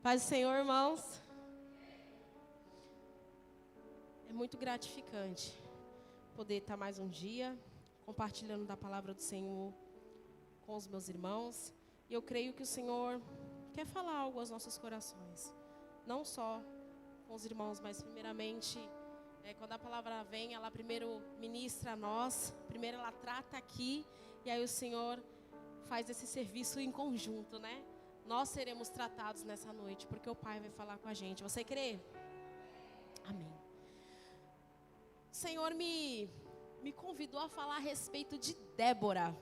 Paz do Senhor, irmãos. É muito gratificante poder estar mais um dia compartilhando da palavra do Senhor com os meus irmãos. E eu creio que o Senhor quer falar algo aos nossos corações. Não só com os irmãos, mas primeiramente, quando a palavra vem, ela primeiro ministra a nós, primeiro ela trata aqui, e aí o Senhor faz esse serviço em conjunto, né? Nós seremos tratados nessa noite, porque o Pai vai falar com a gente. Você crê? Amém. O Senhor me convidou a falar a respeito de Débora.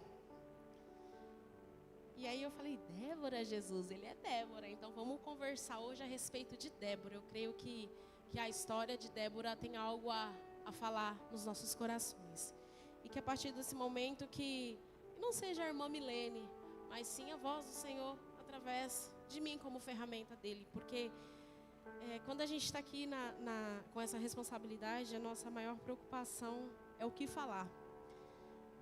E aí eu falei, Débora, Jesus, ele é Débora. Então vamos conversar hoje a respeito de Débora. Eu creio que a história de Débora tem algo a falar nos nossos corações. E que a partir desse momento que não seja a irmã Milene, mas sim a voz do Senhor através de mim como ferramenta dele. Porque quando a gente está aqui com essa responsabilidade, a nossa maior preocupação é o que falar.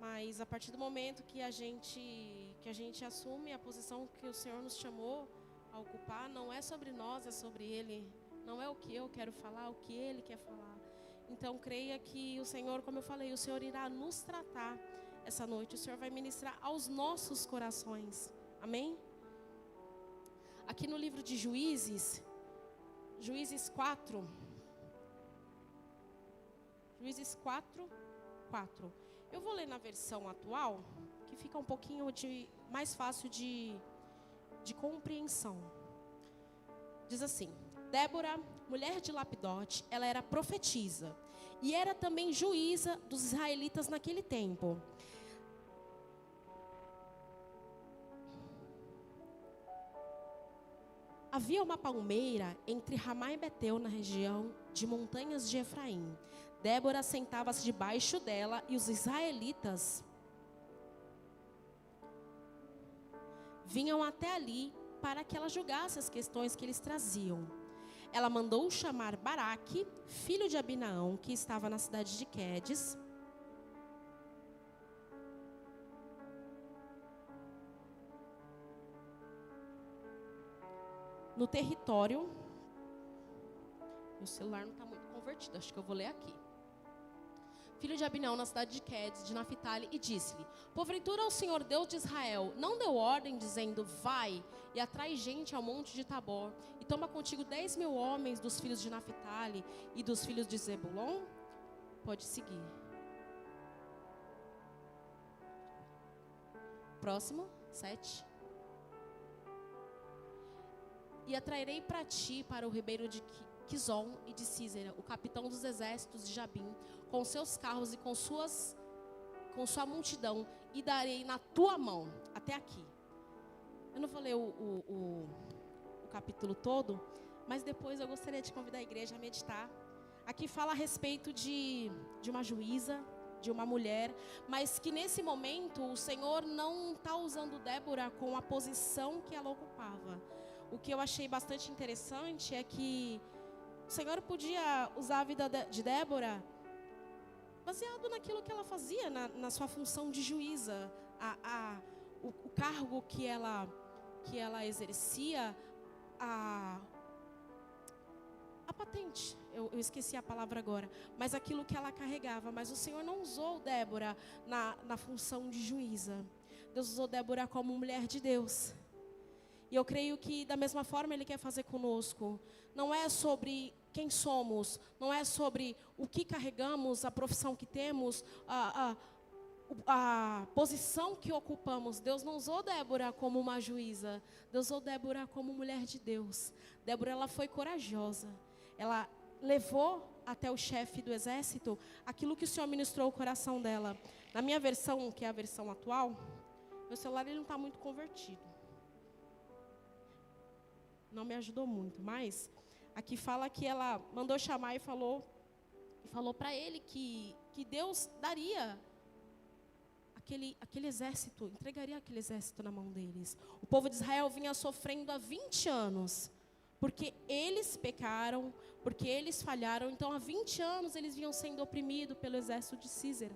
Mas a partir do momento que a gente assume a posição que o Senhor nos chamou a ocupar, não é sobre nós, é sobre Ele. Não é o que eu quero falar, o que Ele quer falar. Então creia que o Senhor, como eu falei, o Senhor irá nos tratar essa noite. O Senhor vai ministrar aos nossos corações. Amém? Aqui no livro de Juízes 4. Juízes 4. Eu vou ler na versão atual, que fica um pouquinho mais fácil de compreensão. Diz assim: Débora, mulher de Lapidote, ela era profetisa e era também juíza dos israelitas naquele tempo. Havia uma palmeira entre Ramá e Betel na região de montanhas de Efraim. Débora sentava-se debaixo dela e os israelitas vinham até ali para que ela julgasse as questões que eles traziam. Ela mandou chamar Baraque, filho de Abinaão, que estava na cidade de Quedes, no território. Meu celular não está muito convertido, acho que eu vou ler aqui. Filho de Abinaão, na cidade de Quedes, de Naphtali, e disse-lhe: porventura o Senhor Deus de Israel não deu ordem, dizendo: vai e atrai gente ao monte de Tabor, e toma contigo 10.000 homens dos filhos de Naphtali e dos filhos de Zebulon? Pode seguir. Próximo, 7. E atrairei para ti, para o ribeiro de Quizon e de Císera, o capitão dos exércitos de Jabim, com seus carros e com sua multidão, e darei na tua mão. Até aqui. Eu não vou ler o capítulo todo, mas depois eu gostaria de convidar a igreja a meditar. Aqui fala a respeito de uma juíza, de uma mulher, mas que nesse momento o Senhor não está usando Débora com a posição que ela ocupava. O que eu achei bastante interessante é que o Senhor podia usar a vida de Débora baseado naquilo que ela fazia, na sua função de juíza, o cargo que ela exercia, a patente, eu esqueci a palavra agora, mas aquilo que ela carregava. Mas o Senhor não usou Débora na função de juíza. Deus usou Débora como mulher de Deus. E eu creio que da mesma forma Ele quer fazer conosco. Não é sobre quem somos, não é sobre o que carregamos, a profissão que temos, a posição que ocupamos. Deus não usou Débora como uma juíza, Deus usou Débora como mulher de Deus. Débora, ela foi corajosa, ela levou até o chefe do exército aquilo que o Senhor ministrou ao coração dela. Na minha versão, que é a versão atual, meu celular ele não está muito convertido. Não me ajudou muito, mas aqui fala que ela mandou chamar e falou para ele que Deus daria aquele exército, entregaria aquele exército na mão deles. O povo de Israel vinha sofrendo há 20 anos, porque eles pecaram, porque eles falharam. Então há 20 anos eles vinham sendo oprimidos pelo exército de Císera.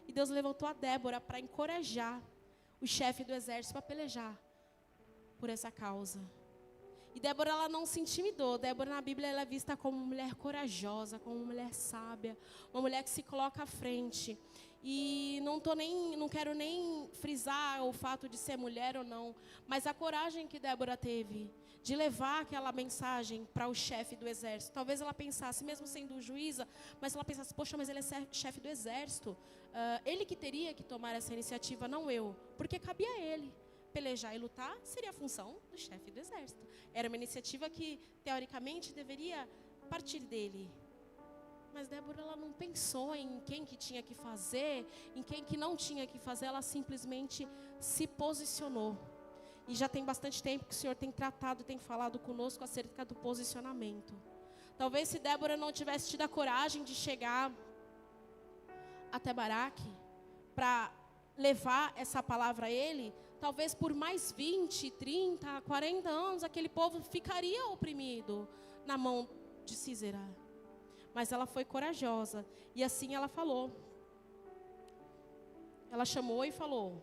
E Deus levantou a Débora para encorajar o chefe do exército para pelejar por essa causa. E Débora, ela não se intimidou. Débora, na Bíblia, ela é vista como uma mulher corajosa, como uma mulher sábia, uma mulher que se coloca à frente. E não quero nem frisar o fato de ser mulher ou não, mas a coragem que Débora teve de levar aquela mensagem para o chefe do exército. Talvez ela pensasse, mesmo sendo juíza, mas ela pensasse, poxa, mas ele é chefe do exército. Ele que teria que tomar essa iniciativa, não eu, porque cabia a ele. Pelejar e lutar seria a função do chefe do exército. Era uma iniciativa que, teoricamente, deveria partir dele. Mas Débora, ela não pensou em quem que tinha que fazer, em quem que não tinha que fazer, ela simplesmente se posicionou. E já tem bastante tempo que o Senhor tem tratado, tem falado conosco acerca do posicionamento. Talvez se Débora não tivesse tido a coragem de chegar até Baraque para levar essa palavra a ele, talvez por mais 20, 30, 40 anos, aquele povo ficaria oprimido na mão de Sísera. Mas ela foi corajosa, e assim ela falou. Ela chamou e falou: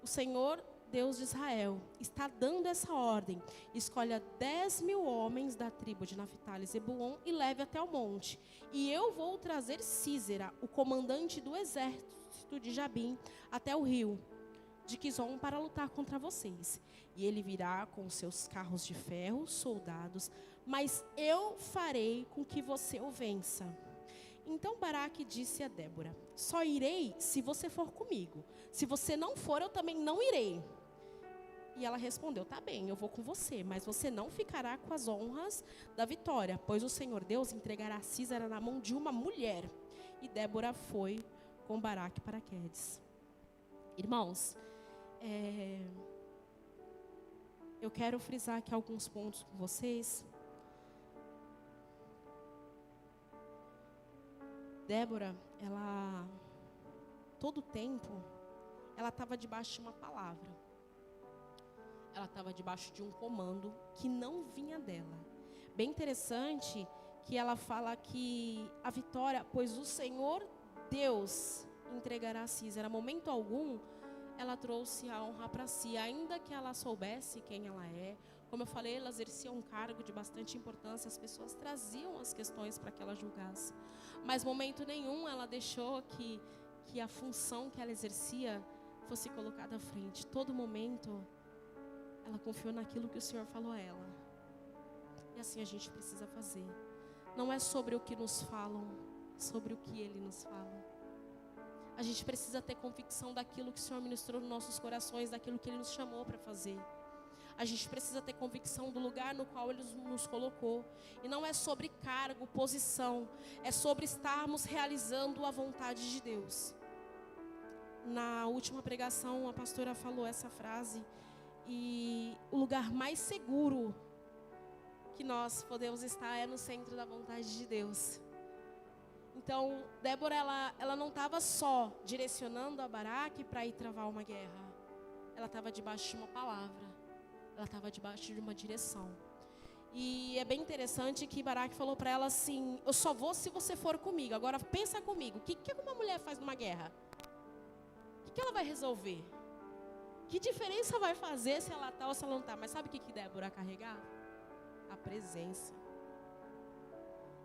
o Senhor, Deus de Israel, está dando essa ordem: escolha 10.000 homens da tribo de Naftali e Zebulon e leve até o monte. E eu vou trazer Sísera, o comandante do exército de Jabim, até o rio de Quizon para lutar contra vocês. E ele virá com seus carros de ferro, soldados, mas eu farei com que você o vença. Então Baraque disse a Débora: só irei se você for comigo. Se você não for, eu também não irei. E ela respondeu: tá bem, eu vou com você, mas você não ficará com as honras da vitória, pois o Senhor Deus entregará Sísera na mão de uma mulher. E Débora foi com Baraque para Quedes. Irmãos, eu quero frisar aqui alguns pontos com vocês. Débora, ela, todo o tempo, ela estava debaixo de uma palavra. Ela estava debaixo de um comando que não vinha dela. Bem interessante que ela fala que a vitória, pois o Senhor Deus entregará a Sísera. Momento algum, ela trouxe a honra para si, ainda que ela soubesse quem ela é. Como eu falei, ela exercia um cargo de bastante importância, as pessoas traziam as questões para que ela julgasse. Mas momento nenhum ela deixou que a função que ela exercia fosse colocada à frente. Todo momento ela confiou naquilo que o Senhor falou a ela. E assim a gente precisa fazer. Não é sobre o que nos falam, é sobre o que Ele nos fala. A gente precisa ter convicção daquilo que o Senhor ministrou nos nossos corações, daquilo que Ele nos chamou para fazer. A gente precisa ter convicção do lugar no qual Ele nos colocou. E não é sobre cargo, posição. É sobre estarmos realizando a vontade de Deus. Na última pregação, a pastora falou essa frase. E o lugar mais seguro que nós podemos estar é no centro da vontade de Deus. Então, Débora, ela não estava só direcionando a Baraque para ir travar uma guerra. Ela estava debaixo de uma palavra. Ela estava debaixo de uma direção. E é bem interessante que Baraque falou para ela assim: eu só vou se você for comigo. Agora pensa comigo, o que uma mulher faz numa guerra? O que ela vai resolver? Que diferença vai fazer se ela está ou se ela não está? Mas sabe o que Débora carregava? A presença.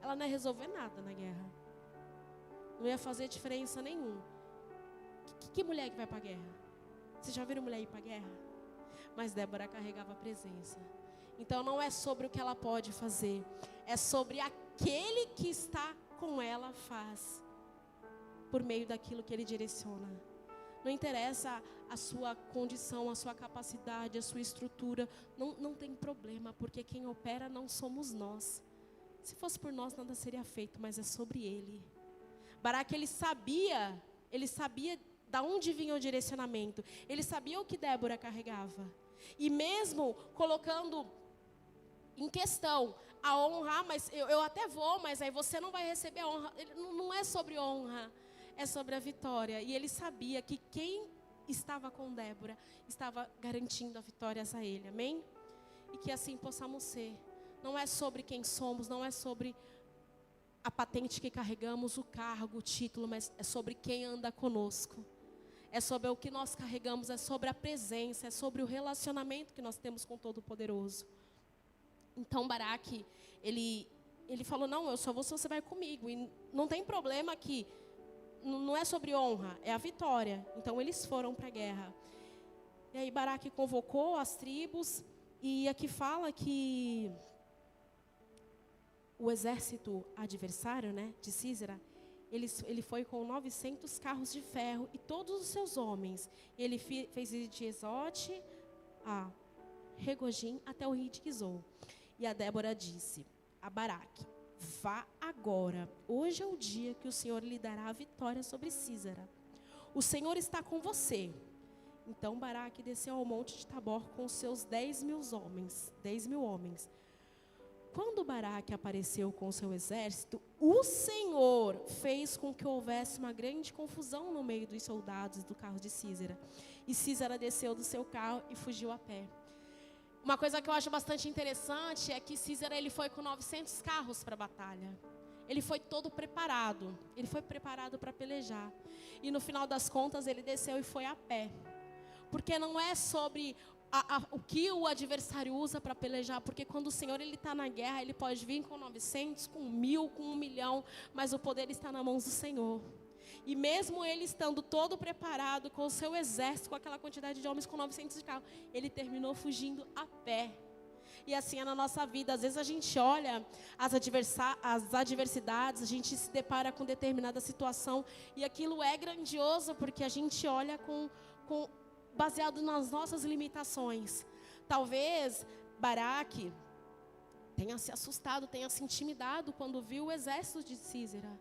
Ela não ia resolver nada na guerra. Não ia fazer diferença nenhuma. Que mulher que vai para a guerra? Vocês já viram mulher ir para a guerra? Mas Débora carregava a presença. Então não é sobre o que ela pode fazer. É sobre aquele que está com ela faz. Por meio daquilo que ele direciona. Não interessa a sua condição, a sua capacidade, a sua estrutura. Não tem problema, porque quem opera não somos nós. Se fosse por nós, nada seria feito, mas é sobre ele. Baraque, ele sabia de onde vinha o direcionamento. Ele sabia o que Débora carregava. E mesmo colocando em questão a honra, mas eu até vou, mas aí você não vai receber a honra. Não é sobre honra. É sobre a vitória. E ele sabia que quem estava com Débora estava garantindo a vitória a ele. Amém? E que assim possamos ser. Não é sobre quem somos, não é sobre a patente que carregamos, o cargo, o título, mas é sobre quem anda conosco. É sobre o que nós carregamos, é sobre a presença, é sobre o relacionamento que nós temos com o Todo-Poderoso. Então Baraque, ele falou, não, eu só vou se você vai comigo. E não tem problema que não é sobre honra, é a vitória. Então eles foram para a guerra. E aí Baraque convocou as tribos, e aqui fala que o exército adversário, né, de Sísera, ele foi com 900 carros de ferro e todos os seus homens. Ele fez de Ezote a Regogim até o rio de Quizon. E a Débora disse a Baraque, vá agora, hoje é o dia que o Senhor lhe dará a vitória sobre Sísera. O Senhor está com você. Então Baraque desceu ao monte de Tabor com os seus 10.000 homens. Quando Baraque apareceu com o seu exército, o Senhor fez com que houvesse uma grande confusão no meio dos soldados do carro de Sísera. E Sísera desceu do seu carro e fugiu a pé. Uma coisa que eu acho bastante interessante é que Sísera, ele foi com 900 carros para a batalha. Ele foi todo preparado. Ele foi preparado para pelejar. E no final das contas, ele desceu e foi a pé. Porque não é sobre o que o adversário usa para pelejar, porque quando o Senhor está na guerra, ele pode vir com 900, com 1.000, com 1 milhão, mas o poder está nas mãos do Senhor. E mesmo ele estando todo preparado, com o seu exército, com aquela quantidade de homens, com 900 de carro, ele terminou fugindo a pé. E assim é na nossa vida. Às vezes a gente olha as adversidades, a gente se depara com determinada situação, e aquilo é grandioso, porque a gente olha baseado nas nossas limitações. Talvez Baraque tenha se assustado, tenha se intimidado quando viu o exército de Sísera.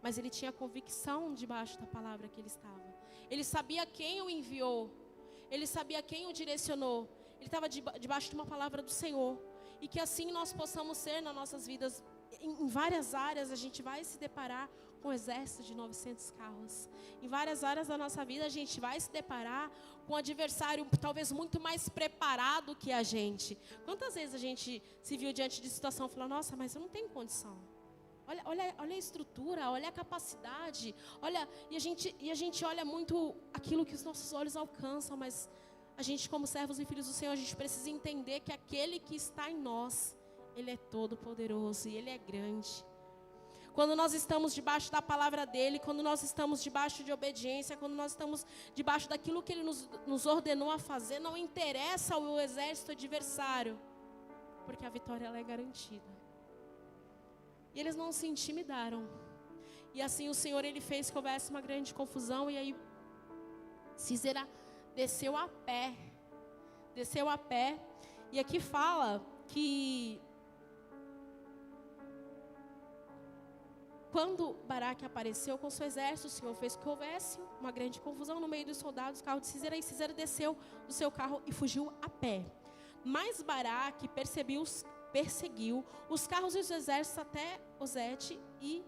Mas ele tinha convicção debaixo da palavra que ele estava. Ele sabia quem o enviou. Ele sabia quem o direcionou. Ele estava debaixo de uma palavra do Senhor. E que assim nós possamos ser nas nossas vidas. Em várias áreas a gente vai se deparar com um exército de 900 carros. Em várias áreas da nossa vida a gente vai se deparar com um adversário talvez muito mais preparado que a gente. Quantas vezes a gente se viu diante de situação e falou, nossa, mas eu não tenho condição. Olha a estrutura, olha a capacidade, e a gente olha muito aquilo que os nossos olhos alcançam, mas a gente, como servos e filhos do Senhor, a gente precisa entender que aquele que está em nós, Ele é todo poderoso e Ele é grande. Quando nós estamos debaixo da palavra dEle, quando nós estamos debaixo de obediência, quando nós estamos debaixo daquilo que Ele nos ordenou a fazer, não interessa o exército adversário, porque a vitória ela é garantida. E eles não se intimidaram. E assim o Senhor, Ele fez que houvesse uma grande confusão. E aí Sísera desceu a pé. Desceu a pé. E aqui fala que quando Baraque apareceu com seu exército, o Senhor fez que houvesse uma grande confusão no meio dos soldados, carro de Sísera. E Sísera desceu do seu carro e fugiu a pé. Mas Baraque perseguiu os carros e os exércitos até Ozete e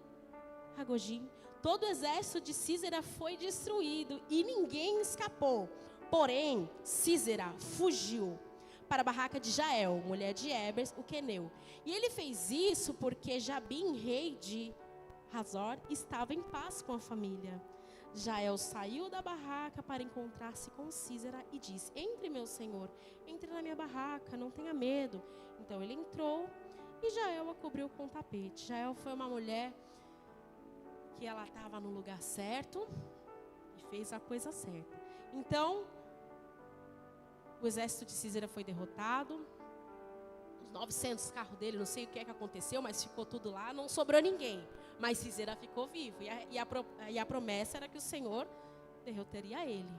Ragogim. Todo o exército de Sísera foi destruído e ninguém escapou. Porém, Sísera fugiu para a barraca de Jael, mulher de Hebers, o queneu. E ele fez isso porque Jabim, rei de Hazor, estava em paz com a família. Jael saiu da barraca para encontrar-se com Sísera e disse, entre, meu senhor, entre na minha barraca, não tenha medo. Então ele entrou e Jael a cobriu com um tapete. Jael foi uma mulher que ela estava no lugar certo e fez a coisa certa. Então, o exército de Sísera foi derrotado. Os 900 carros dele, não sei o que é que aconteceu, mas ficou tudo lá, não sobrou ninguém. Mas Sísera ficou vivo. E a promessa era que o Senhor derrotaria ele.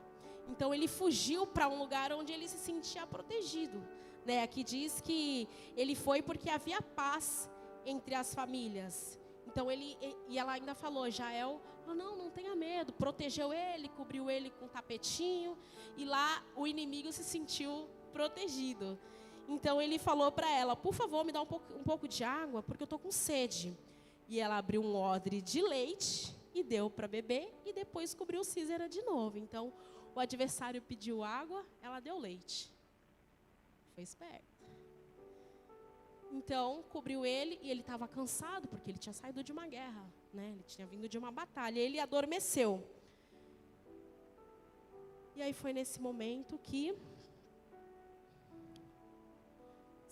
Então ele fugiu para um lugar onde ele se sentia protegido. Né? Aqui diz que ele foi porque havia paz entre as famílias. Então e ela ainda falou, Jael, não tenha medo. Protegeu ele, cobriu ele com um tapetinho. E lá o inimigo se sentiu protegido. Então ele falou para ela, por favor, me dá um pouco de água, porque eu estou com sede. E ela abriu um odre de leite e deu para beber, e depois cobriu Sísera de novo. Então, o adversário pediu água, ela deu leite. Foi esperto. Então, cobriu ele, e ele estava cansado, porque ele tinha saído de uma guerra, né? Ele tinha vindo de uma batalha, ele adormeceu. E aí foi nesse momento que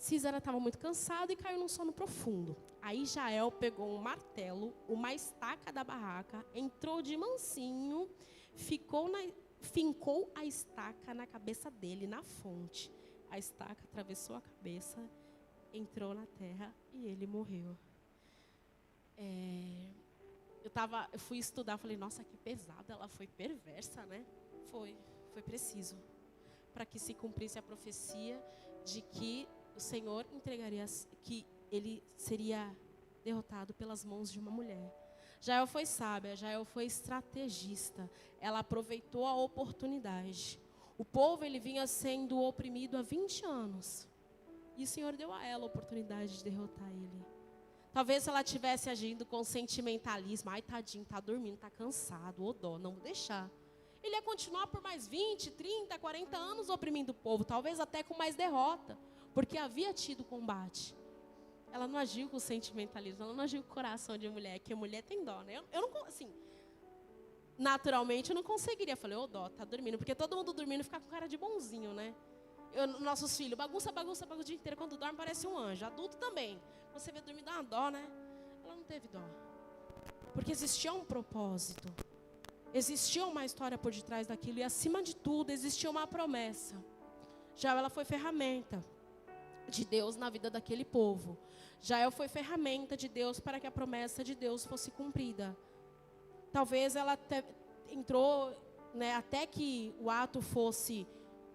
Sisera estava muito cansado e caiu num sono profundo. Aí Jael pegou um martelo, uma estaca da barraca, entrou de mansinho, fincou a estaca na cabeça dele, na fonte. A estaca atravessou a cabeça, entrou na terra e ele morreu. Eu fui estudar, falei, nossa, que pesada, ela foi perversa, né? Foi preciso, para que se cumprisse a profecia de que o Senhor entregaria, que ele seria derrotado pelas mãos de uma mulher. Jael foi sábia, Jael foi estrategista. Ela aproveitou a oportunidade. O povo, ele vinha sendo oprimido há 20 anos. E o Senhor deu a ela a oportunidade de derrotar ele. Talvez se ela tivesse agindo com sentimentalismo, ai, tadinho, tá dormindo, tá cansado, ô dó, não vou deixar. Ele ia continuar por mais 20, 30, 40 anos oprimindo o povo, talvez até com mais derrota, porque havia tido combate. Ela não agiu com sentimentalismo, ela não agiu com coração de mulher, que a mulher tem dó, né? Eu não, assim, naturalmente eu não conseguiria. Eu falei, ô dó, tá dormindo, porque todo mundo dormindo fica com cara de bonzinho, né? Nossos filhos, bagunça o dia inteiro, quando dorme parece um anjo, adulto também. Você vê dormir, dá uma dó, né? Ela não teve dó, porque existia um propósito. Existia uma história por detrás daquilo e, acima de tudo, existia uma promessa. Jael, ela foi ferramenta de Deus na vida daquele povo. Jael foi ferramenta de Deus para que a promessa de Deus fosse cumprida. Talvez ela entrou, né, até que o ato fosse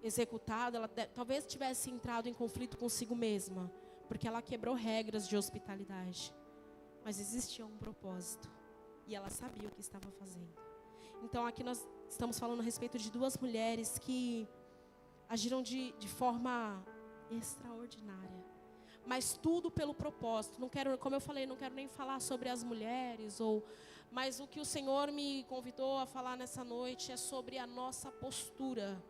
executado, ela talvez tivesse entrado em conflito consigo mesma, porque ela quebrou regras de hospitalidade. Mas existia um propósito e ela sabia o que estava fazendo. Então aqui nós estamos falando a respeito de duas mulheres que agiram de forma extraordinária. Mas tudo pelo propósito. Não quero, como eu falei, não quero nem falar sobre as mulheres, mas o que o Senhor me convidou a falar nessa noite é sobre a nossa postura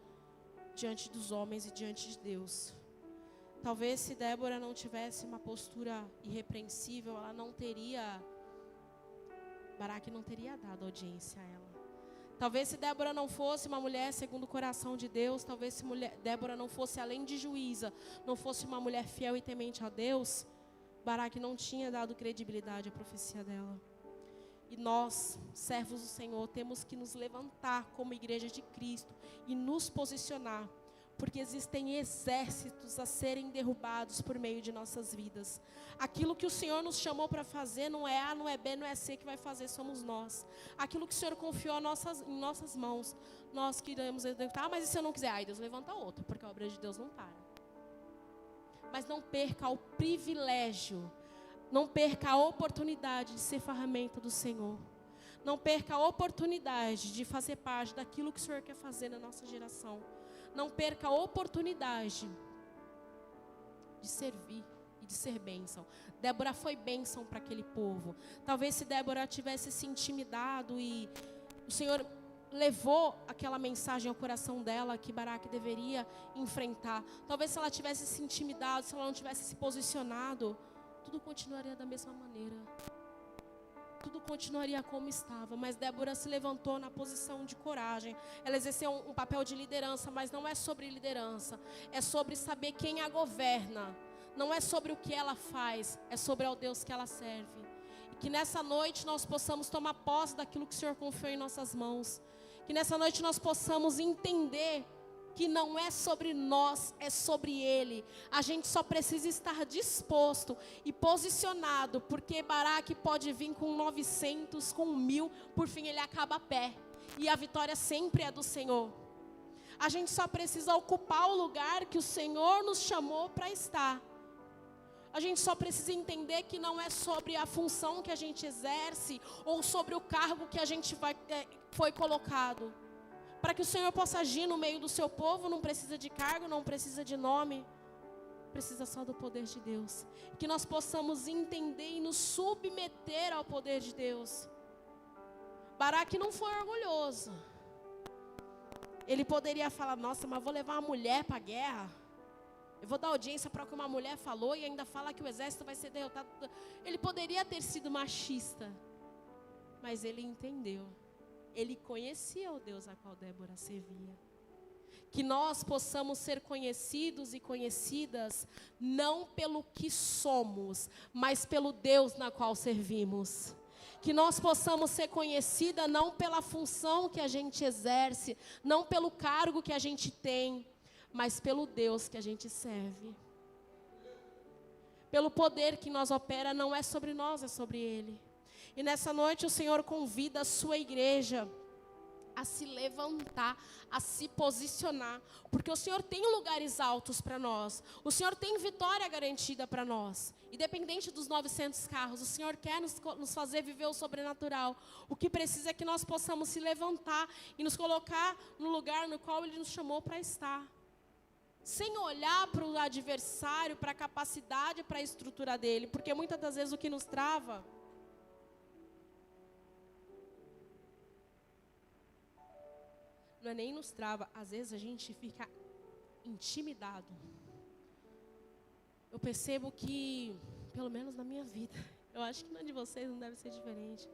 diante dos homens e diante de Deus. Talvez se Débora não tivesse uma postura irrepreensível, ela não teria, Baraque não teria dado audiência a ela. Talvez se Débora não fosse uma mulher segundo o coração de Deus, talvez se Débora não fosse, além de juíza, não fosse uma mulher fiel e temente a Deus, Baraque não tinha dado credibilidade à profecia dela. E nós, servos do Senhor, temos que nos levantar como igreja de Cristo e nos posicionar, porque existem exércitos a serem derrubados por meio de nossas vidas. Aquilo que o Senhor nos chamou para fazer não é A, não é B, não é C que vai fazer, somos nós. Aquilo que o Senhor confiou em nossas mãos, nós queremos executar. Mas e se eu não quiser? Ai, Deus levanta outro, porque a obra de Deus não para. Mas não perca o privilégio, não perca a oportunidade de ser ferramenta do Senhor. Não perca a oportunidade de fazer parte daquilo que o Senhor quer fazer na nossa geração. Não perca a oportunidade de servir e de ser bênção. Débora foi bênção para aquele povo. Talvez se Débora tivesse se intimidado e o Senhor levou aquela mensagem ao coração dela que Baraque deveria enfrentar. Talvez se ela tivesse se intimidado, se ela não tivesse se posicionado, tudo continuaria da mesma maneira. Tudo continuaria como estava, mas Débora se levantou na posição de coragem. Ela exerceu um papel de liderança, mas não é sobre liderança, é sobre saber quem a governa. Não é sobre o que ela faz, é sobre o Deus que ela serve. E que nessa noite nós possamos tomar posse daquilo que o Senhor confiou em nossas mãos. Que nessa noite nós possamos entender que não é sobre nós, é sobre Ele. A gente só precisa estar disposto e posicionado, porque Baraque pode vir com 900, com 1000, por fim ele acaba a pé. E a vitória sempre é do Senhor. A gente só precisa ocupar o lugar que o Senhor nos chamou para estar. A gente só precisa entender que não é sobre a função que a gente exerce, ou sobre o cargo que a gente foi colocado. Para que o Senhor possa agir no meio do seu povo, não precisa de cargo, não precisa de nome. Precisa só do poder de Deus. Que nós possamos entender e nos submeter ao poder de Deus. Baraque não foi orgulhoso. Ele poderia falar, nossa, mas vou levar uma mulher para a guerra. Eu vou dar audiência para o que uma mulher falou e ainda falar que o exército vai ser derrotado. Ele poderia ter sido machista. Mas ele entendeu. Ele conhecia o Deus a qual Débora servia. Que nós possamos ser conhecidos e conhecidas não pelo que somos, mas pelo Deus na qual servimos. Que nós possamos ser conhecida não pela função que a gente exerce, não pelo cargo que a gente tem, mas pelo Deus que a gente serve. Pelo poder que nós opera, não é sobre nós, é sobre Ele. E nessa noite o Senhor convida a sua igreja a se levantar, a se posicionar, porque o Senhor tem lugares altos para nós, o Senhor tem vitória garantida para nós, independente dos 900 carros, o Senhor quer nos fazer viver o sobrenatural. O que precisa é que nós possamos se levantar e nos colocar no lugar no qual Ele nos chamou para estar, sem olhar para o adversário, para a capacidade, para a estrutura dele, porque muitas das vezes o que nos trava não é nem nos trava, às vezes a gente fica intimidado. Eu percebo que, pelo menos na minha vida, eu acho que na de vocês não deve ser diferente.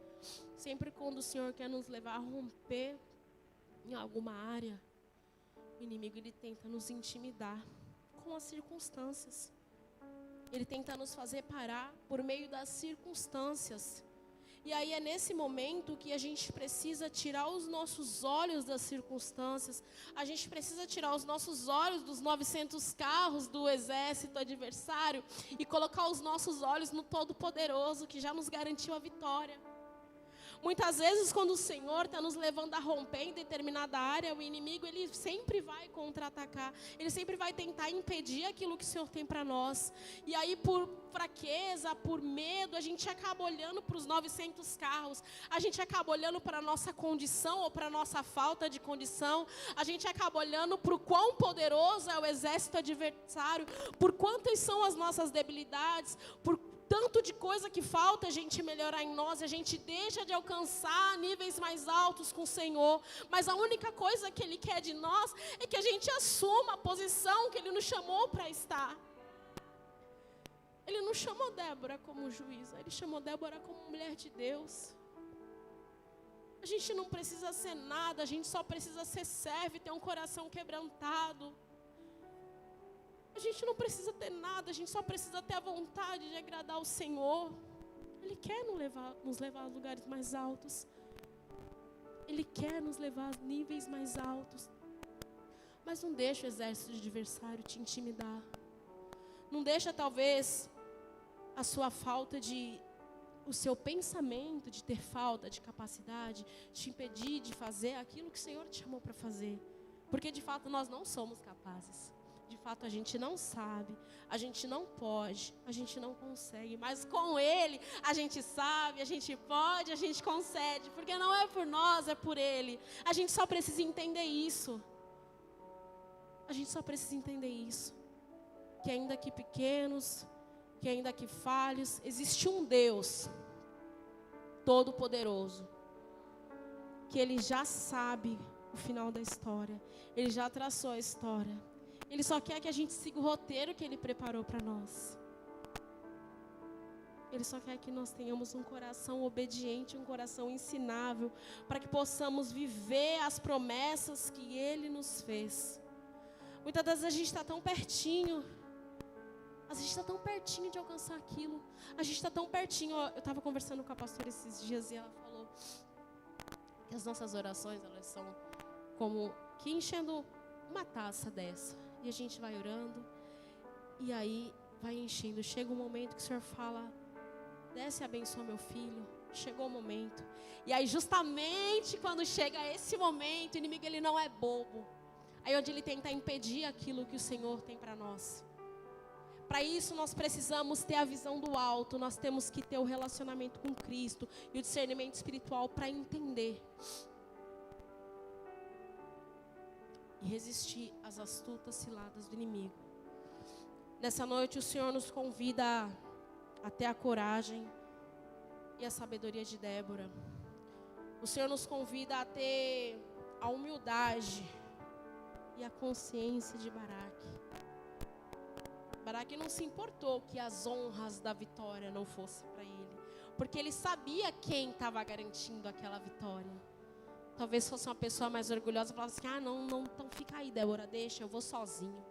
Sempre quando o Senhor quer nos levar a romper em alguma área, o inimigo ele tenta nos intimidar com as circunstâncias. Ele tenta nos fazer parar por meio das circunstâncias. E aí é nesse momento que a gente precisa tirar os nossos olhos das circunstâncias, a gente precisa tirar os nossos olhos dos 900 carros do exército adversário e colocar os nossos olhos no Todo-Poderoso que já nos garantiu a vitória. Muitas vezes quando o Senhor está nos levando a romper em determinada área, o inimigo ele sempre vai contra-atacar, ele sempre vai tentar impedir aquilo que o Senhor tem para nós. E aí por fraqueza, por medo, a gente acaba olhando para os 900 carros, a gente acaba olhando para a nossa condição ou para a nossa falta de condição, a gente acaba olhando para o quão poderoso é o exército adversário, por quantas são as nossas debilidades, por tanto de coisa que falta a gente melhorar em nós, a gente deixa de alcançar níveis mais altos com o Senhor, mas a única coisa que Ele quer de nós é que a gente assuma a posição que Ele nos chamou para estar. Ele não chamou Débora como juíza, Ele chamou Débora como mulher de Deus. A gente não precisa ser nada, a gente só precisa ser servo e ter um coração quebrantado. A gente não precisa ter nada, a gente só precisa ter a vontade de agradar o Senhor. Ele quer nos levar a lugares mais altos. Ele quer nos levar a níveis mais altos. Mas não deixa o exército adversário te intimidar. Não deixa talvez a sua falta de, o seu pensamento de ter falta de capacidade, te impedir de fazer aquilo que o Senhor te chamou para fazer. Porque de fato nós não somos capazes. De fato a gente não sabe, a gente não pode, a gente não consegue. Mas com Ele a gente sabe, a gente pode, a gente consegue. Porque não é por nós, é por Ele. A gente só precisa entender isso. A gente só precisa entender isso. Que ainda que pequenos, que ainda que falhos, existe um Deus Todo-Poderoso. Que Ele já sabe o final da história. Ele já traçou a história. Ele só quer que a gente siga o roteiro que Ele preparou para nós. Ele só quer que nós tenhamos um coração obediente, um coração ensinável, para que possamos viver as promessas que Ele nos fez. Muitas das vezes a gente está tão pertinho. A gente está tão pertinho de alcançar aquilo. A gente está tão pertinho. Eu estava conversando com a pastora esses dias e ela falou que as nossas orações, elas são como que enchendo uma taça dessa. E a gente vai orando, e aí vai enchendo. Chega um momento que o Senhor fala, desce e abençoa meu filho. Chegou o momento. E aí justamente quando chega esse momento, o inimigo ele não é bobo. Aí onde ele tenta impedir aquilo que o Senhor tem para nós. Para isso nós precisamos ter a visão do alto, nós temos que ter o relacionamento com Cristo e o discernimento espiritual para entender. E resistir às astutas ciladas do inimigo. Nessa noite o Senhor nos convida a ter a coragem e a sabedoria de Débora. O Senhor nos convida a ter a humildade e a consciência de Baraque. Baraque não se importou que as honras da vitória não fossem para ele, porque ele sabia quem estava garantindo aquela vitória. Talvez fosse uma pessoa mais orgulhosa, falava assim, não, então fica aí, Débora, deixa, eu vou sozinho.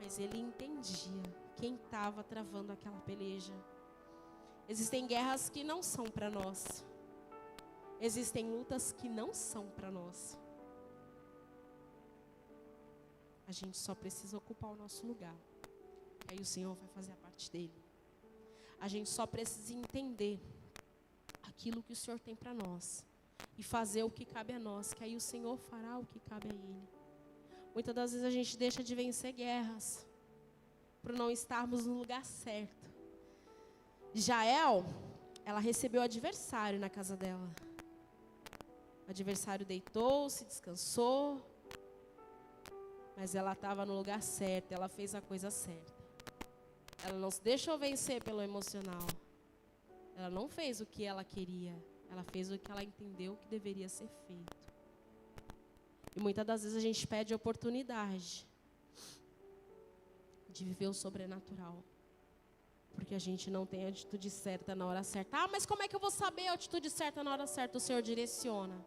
Mas ele entendia quem estava travando aquela peleja. Existem guerras que não são para nós. Existem lutas que não são para nós. A gente só precisa ocupar o nosso lugar. Aí o Senhor vai fazer a parte dele. A gente só precisa entender aquilo que o Senhor tem para nós. E fazer o que cabe a nós, que aí o Senhor fará o que cabe a Ele. Muitas das vezes a gente deixa de vencer guerras por não estarmos no lugar certo. Jael, ela recebeu o adversário na casa dela. O adversário deitou-se, descansou, mas ela estava no lugar certo, ela fez a coisa certa. Ela não se deixou vencer pelo emocional. Ela não fez o que ela queria. Ela fez o que ela entendeu que deveria ser feito. E muitas das vezes a gente pede a oportunidade de viver o sobrenatural. Porque a gente não tem a atitude certa na hora certa. Mas como é que eu vou saber a atitude certa na hora certa? O Senhor direciona.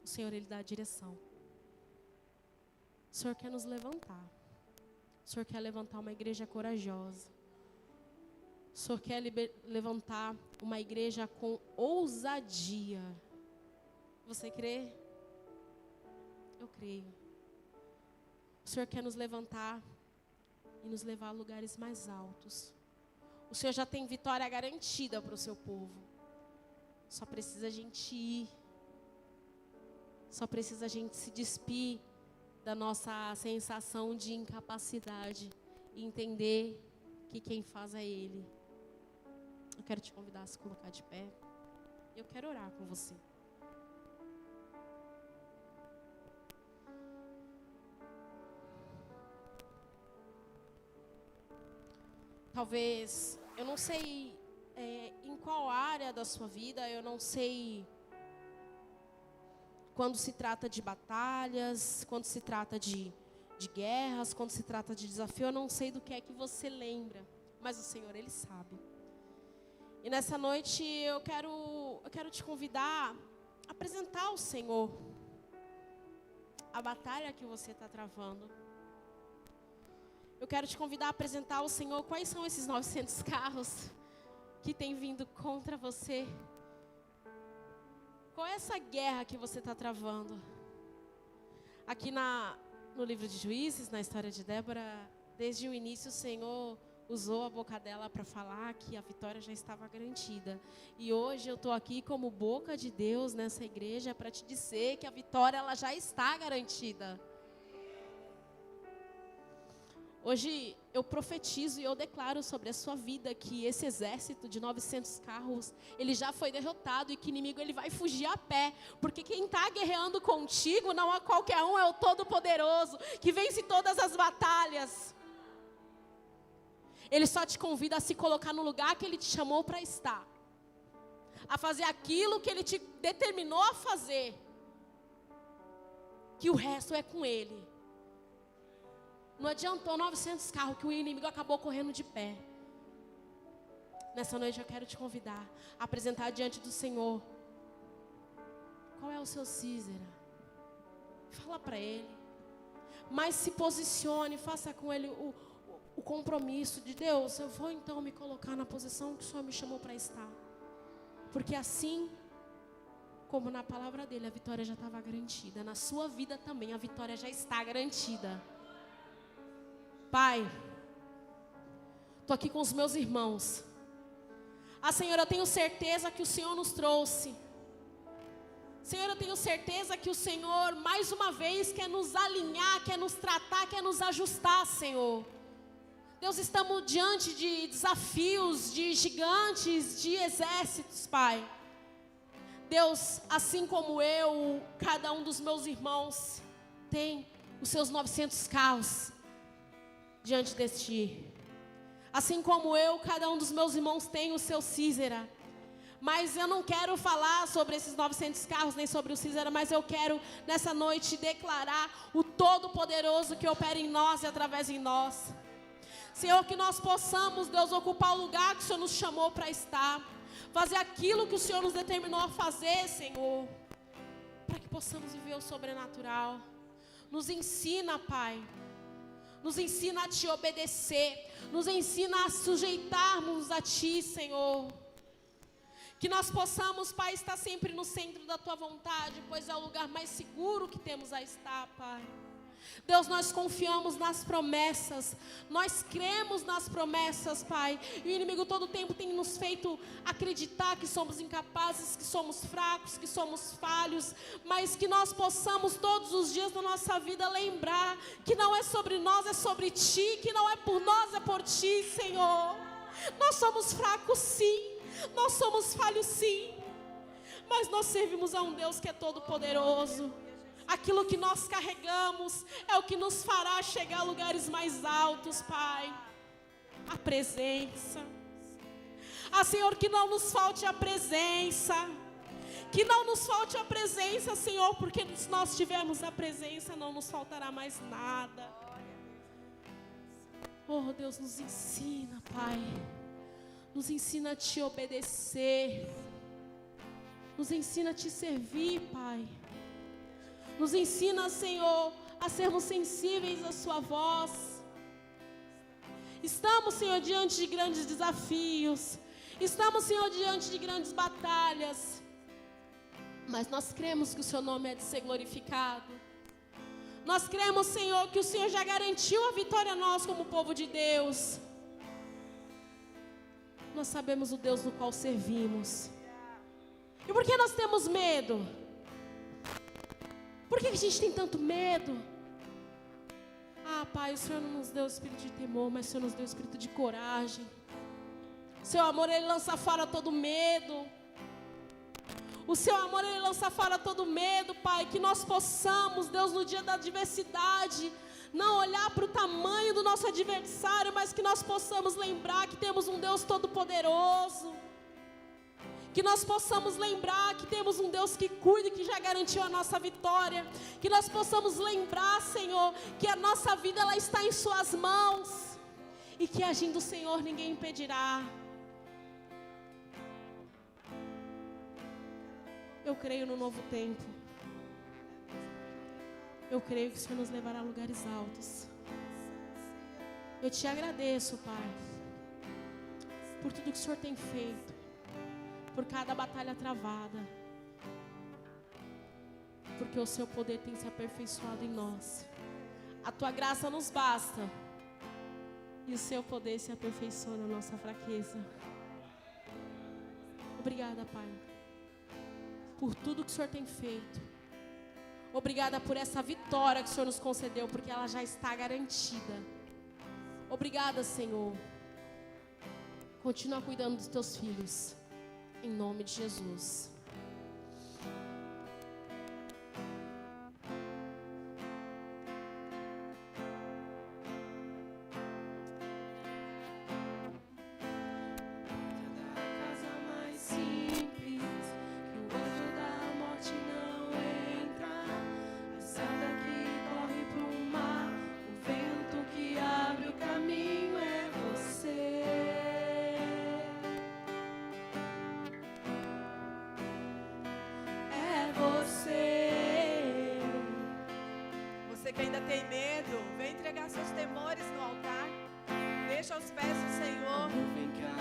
O Senhor, Ele dá a direção. O Senhor quer nos levantar. O Senhor quer levantar uma igreja corajosa. O Senhor quer levantar uma igreja com ousadia. Você crê? Eu creio. O Senhor quer nos levantar e nos levar a lugares mais altos. O Senhor já tem vitória garantida para o seu povo. Só precisa a gente ir. Só precisa a gente se despir da nossa sensação de incapacidade e entender que quem faz é Ele. Eu quero te convidar a se colocar de pé. Eu quero orar com você. Talvez, eu não sei em qual área da sua vida, eu não sei quando se trata de batalhas, quando se trata de guerras, quando se trata de desafio, eu não sei do que é que você lembra, mas o Senhor, Ele sabe. E nessa noite eu quero te convidar a apresentar ao Senhor a batalha que você está travando. Eu quero te convidar a apresentar ao Senhor quais são esses 900 carros que têm vindo contra você. Qual é essa guerra que você está travando? Aqui no livro de Juízes, na história de Débora, desde o início o Senhor usou a boca dela para falar que a vitória já estava garantida. E hoje eu estou aqui como boca de Deus nessa igreja para te dizer que a vitória ela já está garantida. Hoje eu profetizo e eu declaro sobre a sua vida que esse exército de 900 carros, ele já foi derrotado e que o inimigo ele vai fugir a pé. Porque quem está guerreando contigo não é qualquer um, é o Todo-Poderoso, que vence todas as batalhas. Ele só te convida a se colocar no lugar que Ele te chamou para estar. A fazer aquilo que Ele te determinou a fazer. Que o resto é com Ele. Não adiantou 900 carros que o inimigo acabou correndo de pé. Nessa noite eu quero te convidar a apresentar diante do Senhor. Qual é o seu Císera? Fala para Ele. Mas se posicione, faça com Ele o compromisso de Deus. Eu vou então me colocar na posição que o Senhor me chamou para estar. Porque assim como na palavra dele a vitória já estava garantida, na sua vida também a vitória já está garantida. Pai, estou aqui com os meus irmãos. Senhor, eu tenho certeza que o Senhor nos trouxe. Senhor, eu tenho certeza que o Senhor mais uma vez quer nos alinhar, quer nos tratar, quer nos ajustar, Senhor. Deus, estamos diante de desafios, de gigantes, de exércitos, Pai. Deus, assim como eu, cada um dos meus irmãos tem os seus 900 carros diante de Ti. Assim como eu, cada um dos meus irmãos tem o seu Císera. Mas eu não quero falar sobre esses 900 carros, nem sobre o Císera, mas eu quero nessa noite declarar o Todo-Poderoso que opera em nós e através de nós. Senhor, que nós possamos, Deus, ocupar o lugar que o Senhor nos chamou para estar. Fazer aquilo que o Senhor nos determinou a fazer, Senhor. possamos viver o sobrenatural. Nos ensina, Pai. Nos ensina a Te obedecer. Nos ensina a sujeitarmos a Ti, Senhor. Que nós possamos, Pai, estar sempre no centro da Tua vontade, pois é o lugar mais seguro que temos a estar, Pai. Deus, nós confiamos nas promessas, nós cremos nas promessas, Pai. E o inimigo todo o tempo tem nos feito acreditar que somos incapazes, que somos fracos, que somos falhos, mas que nós possamos todos os dias da nossa vida lembrar que não é sobre nós, é sobre Ti, que não é por nós, é por Ti, Senhor. Nós somos fracos sim, nós somos falhos sim, mas nós servimos a um Deus que é todo poderoso. Aquilo que nós carregamos é o que nos fará chegar a lugares mais altos, Pai. A presença. Ah, Senhor, que não nos falte a presença. Que não nos falte a presença, Senhor, porque se nós tivermos a presença, não nos faltará mais nada. Oh, Deus, nos ensina, Pai. Nos ensina a Te obedecer. Nos ensina a Te servir, Pai. Nos ensina, Senhor, a sermos sensíveis à Sua voz. Estamos, Senhor, diante de grandes desafios. Estamos, Senhor, diante de grandes batalhas. Mas nós cremos que o Seu nome é de ser glorificado. Nós cremos, Senhor, que o Senhor já garantiu a vitória a nós como povo de Deus. Nós sabemos o Deus no qual servimos. E por que nós temos medo? Por que a gente tem tanto medo? Ah, Pai, o Senhor não nos deu o espírito de temor, mas o Senhor nos deu o espírito de coragem. Seu amor, Ele lança fora todo medo. O Seu amor, Ele lança fora todo medo, Pai. Que nós possamos, Deus, no dia da adversidade, não olhar para o tamanho do nosso adversário, mas que nós possamos lembrar que temos um Deus todo-poderoso. Que nós possamos lembrar que temos um Deus que cuida e que já garantiu a nossa vitória. Que nós possamos lembrar, Senhor, que a nossa vida ela está em Suas mãos. E que agindo o Senhor ninguém impedirá. Eu creio no novo tempo. Eu creio que o Senhor nos levará a lugares altos. Eu Te agradeço, Pai, por tudo que o Senhor tem feito. Por cada batalha travada, porque o Seu poder tem se aperfeiçoado em nós. A Tua graça nos basta, e o Seu poder se aperfeiçoa na nossa fraqueza. Obrigada, Pai, por tudo que o Senhor tem feito. Obrigada por essa vitória que o Senhor nos concedeu, porque ela já está garantida. Obrigada, Senhor. Continua cuidando dos Teus filhos. Em nome de Jesus. Que ainda tem medo, vem entregar seus temores no altar. Deixa aos pés do Senhor.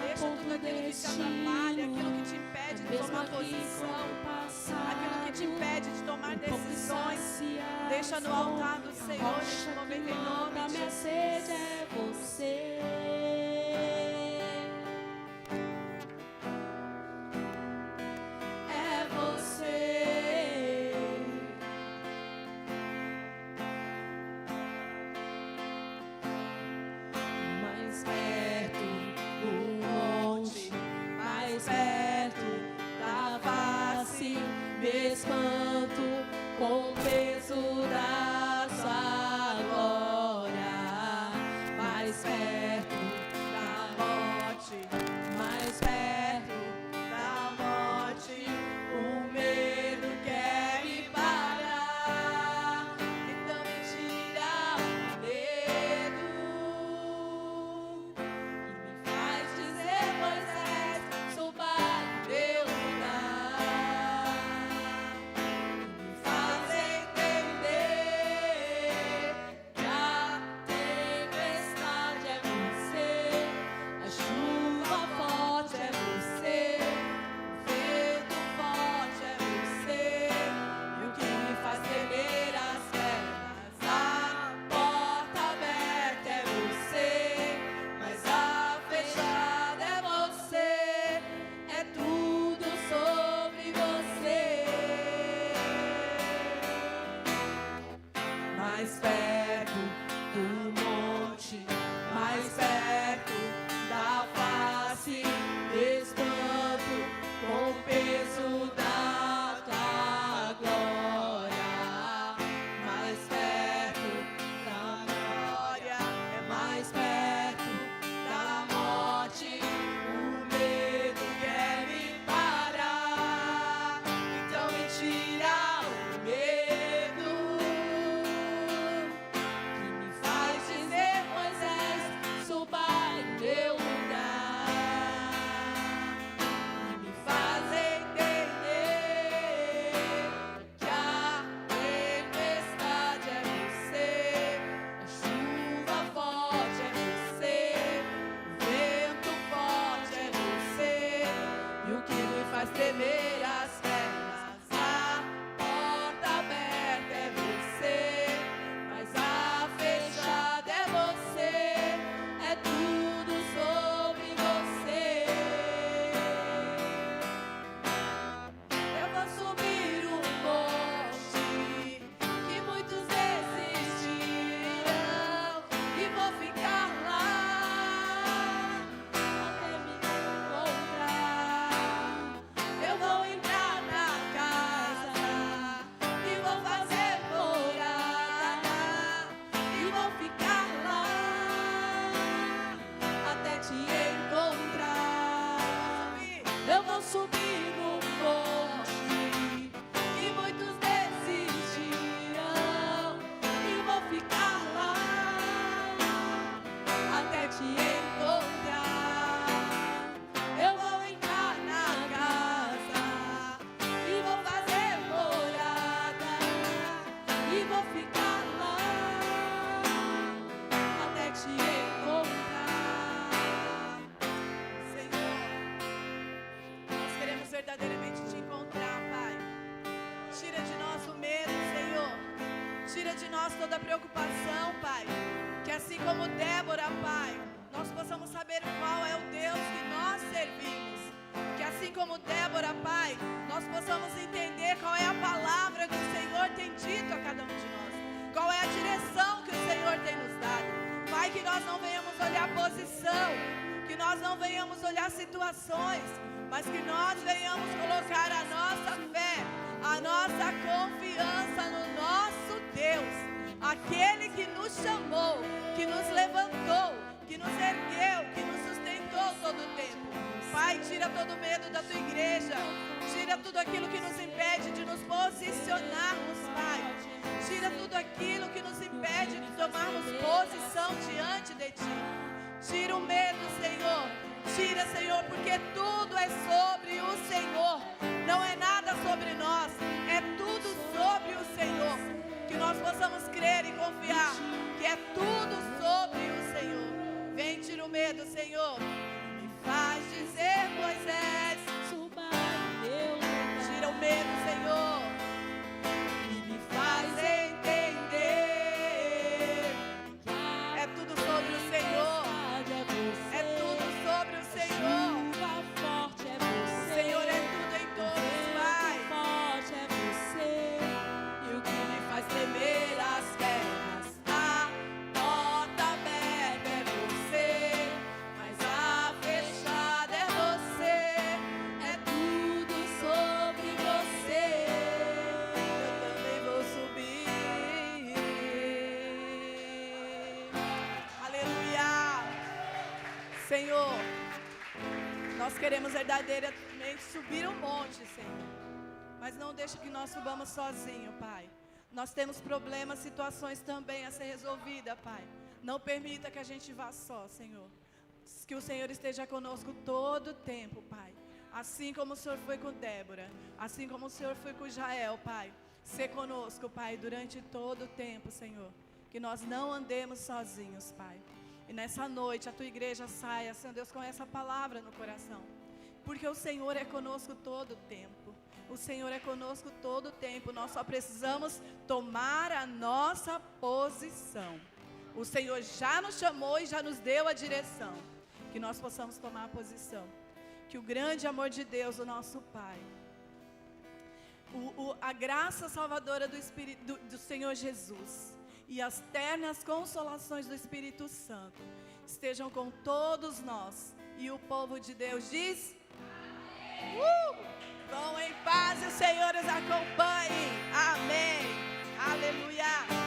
Deixa tudo aquilo que te atrapalha, aquilo que te impede de tomar posição, aquilo que te impede de tomar decisões. Deixa no altar do Senhor neste momento, em nome de Jesus. É você. Espanto com o peso da Sua glória, mais perto subir no monte, e muitos desistirão, e vou ficar lá até te encontrar. Eu vou entrar na casa e vou fazer morada, e vou ficar lá até te encontrar. Senhor, nós queremos verdadeiramente te encontrar, Pai. Tira de nós o medo, Senhor. Tira de nós toda a preocupação, Pai. Que assim como Débora, Pai, nós possamos saber qual é o Deus que nós servimos. Que assim como Débora, Pai, nós possamos entender qual é a palavra que o Senhor tem dito a cada um de nós. Qual é a direção que o Senhor tem nos dado. Pai, que nós não venhamos olhar posição, que nós não venhamos olhar situações, mas que nós venhamos colocar a nossa fé, a nossa confiança no nosso Deus, aquele que nos chamou, que nos levantou, que nos ergueu, que nos sustentou todo o tempo. Pai, tira todo o medo da tua igreja, tira tudo aquilo que nos impede de nos posicionarmos, Pai. Tira tudo aquilo que nos impede de tomarmos posição diante de ti. Tira o medo, Senhor. Tira, Senhor, porque tudo é sobre o Senhor. Não é nada sobre nós, é tudo sobre o Senhor. Que nós possamos crer e confiar que é tudo sobre o Senhor. Vem, tira o medo, Senhor. Me faz dizer, Moisés, Suba meu lugar. tira o medo, Senhor. E me faz entender. É tudo sobre o Senhor. É tudo sobre o Senhor. Chuva forte é você. O Senhor é tudo em todos, Pai. Forte é você. E o que me faz tremer as pernas, a porta aberta é você, mas a fechada é você. É tudo sobre você. Eu também vou subir. Aleluia. Senhor, nós queremos verdadeiramente subir um monte, Senhor. Mas não deixe que nós subamos sozinho, Pai. Nós temos problemas, situações também a ser resolvida, Pai. Não permita que a gente vá só, Senhor. Que o Senhor esteja conosco todo o tempo, Pai. Assim como o Senhor foi com Débora, assim como o Senhor foi com Jael, Pai. Sê conosco, Pai, durante todo o tempo, Senhor. Que nós não andemos sozinhos, Pai. E nessa noite a tua igreja saia, Senhor Deus, com essa palavra no coração. Porque o Senhor é conosco todo o tempo. O Senhor é conosco todo o tempo. Nós só precisamos tomar a nossa posição. O Senhor já nos chamou e já nos deu a direção. Que nós possamos tomar a posição. Que o grande amor de Deus, o nosso Pai, a graça salvadora do Senhor Jesus e as ternas consolações do Espírito Santo estejam com todos nós. E o povo de Deus diz: vão em paz e o Senhor os acompanhe. Amém. Aleluia.